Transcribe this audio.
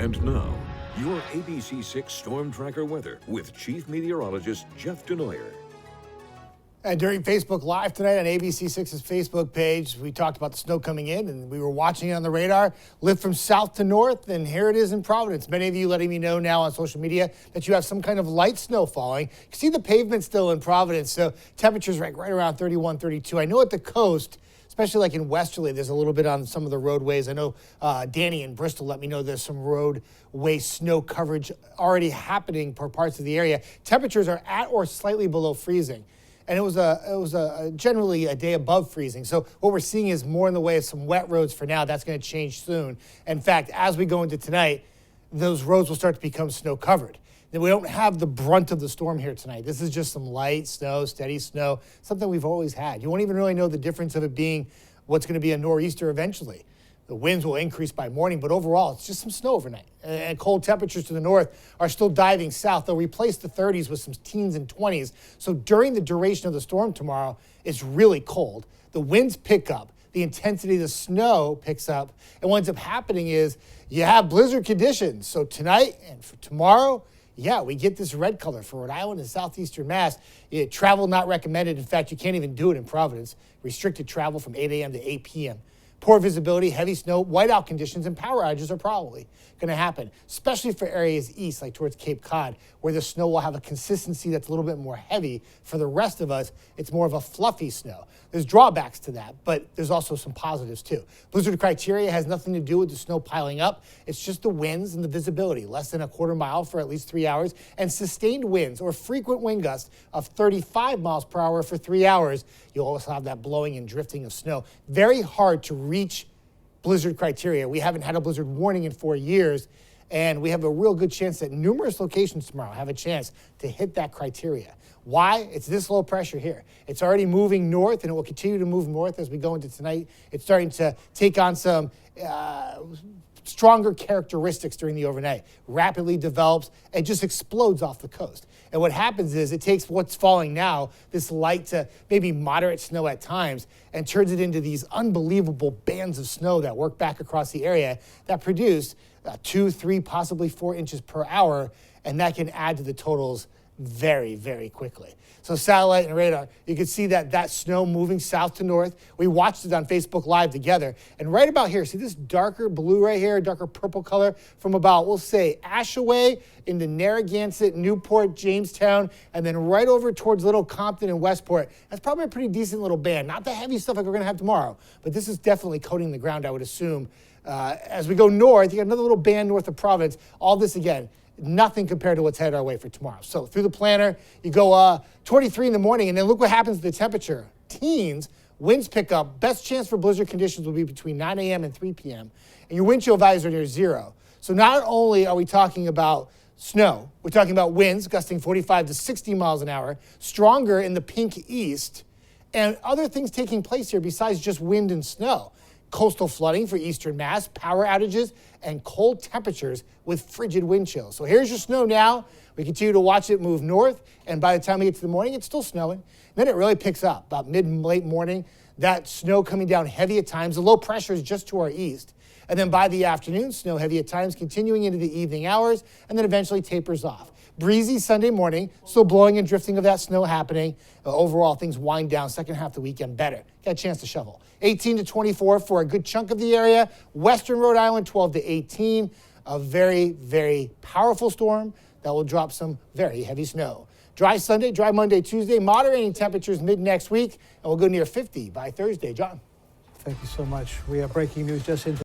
And now, your ABC6 Storm Tracker weather with Chief Meteorologist Jeff Denoyer. And during Facebook Live tonight on ABC6's Facebook page, we talked about the snow coming in, and we were watching it on the radar, lift from south to north, and here it is in Providence. Many of you letting me know now on social media that you have some kind of light snow falling. You can see the pavement still in Providence, so temperatures right around 31, 32. I know at the coast, especially like in Westerly, there's a little bit on some of the roadways. I know Danny in Bristol let me know there's some roadway snow coverage already happening for parts of the area. Temperatures are at or slightly below freezing. And it was generally a day above freezing. So what we're seeing is more in the way of some wet roads for now. That's going to change soon. In fact, as we go into tonight, those roads will start to become snow covered. Then we don't have the brunt of the storm here tonight. This is just some light snow, steady snow, something we've always had. You won't even really know the difference of it being what's going to be a nor'easter eventually. The winds will increase by morning, but overall, it's just some snow overnight. And cold temperatures to the north are still diving south. They'll replace the 30s with some teens and 20s. So during the duration of the storm tomorrow, it's really cold. The winds pick up. The intensity of the snow picks up. And what ends up happening is you have blizzard conditions. So tonight and for tomorrow, yeah, we get this red color for Rhode Island and southeastern Mass. Travel not recommended. In fact, you can't even do it in Providence. Restricted travel from 8 a.m. to 8 p.m. Poor visibility, heavy snow, whiteout conditions, and power outages are probably going to happen, especially for areas east, like towards Cape Cod, where the snow will have a consistency that's a little bit more heavy. For the rest of us, it's more of a fluffy snow. There's drawbacks to that, but there's also some positives too. Blizzard criteria has nothing to do with the snow piling up. It's just the winds and the visibility, less than a quarter mile for at least 3 hours, and sustained winds or frequent wind gusts of 35 miles per hour for 3 hours. You'll also have that blowing and drifting of snow. Very hard to reach blizzard criteria. We haven't had a blizzard warning in 4 years, and we have a real good chance that numerous locations tomorrow have a chance to hit that criteria. Why? It's this low pressure here. It's already moving north, and it will continue to move north as we go into tonight. It's starting to take on some stronger characteristics during the overnight. Rapidly develops and just explodes off the coast. And what happens is it takes what's falling now, this light to maybe moderate snow at times, and turns it into these unbelievable bands of snow that work back across the area that produce 2, 3, possibly 4 inches per hour, and that can add to the totals very, very quickly. So satellite and radar, you can see that snow moving south to north. We watched it on Facebook Live together. And right about here, see this darker blue right here, darker purple color from about, we'll say, Ashaway into Narragansett, Newport, Jamestown, and then right over towards Little Compton and Westport. That's probably a pretty decent little band. Not the heavy stuff like we're going to have tomorrow, but this is definitely coating the ground, I would assume. As we go north, you got another little band north of Providence. All this, again, nothing compared to what's headed our way for tomorrow. So through the planner, you go 23 in the morning, and then look what happens to the temperature. Teens, winds pick up. Best chance for blizzard conditions will be between 9 a.m. and 3 p.m. And your wind chill values are near zero. So not only are we talking about snow, we're talking about winds gusting 45 to 60 miles an hour, stronger in the pink east, and other things taking place here besides just wind and snow. Coastal flooding for eastern Mass, power outages, and cold temperatures with frigid wind chills. So here's your snow now. We continue to watch it move north, and by the time we get to the morning, it's still snowing. Then it really picks up about mid and late morning. That snow coming down heavy at times. The low pressure is just to our east. And then by the afternoon, snow heavy at times, continuing into the evening hours, and then eventually tapers off. Breezy Sunday morning, still blowing and drifting of that snow happening. Overall, things wind down second half of the weekend better. Got a chance to shovel. 18 to 24 for a good chunk of the area. Western Rhode Island, 12 to 18. A very, very powerful storm that will drop some very heavy snow. Dry Sunday, dry Monday, Tuesday, moderating temperatures mid next week, and we'll go near 50 by Thursday. John. Thank you so much. We have breaking news just into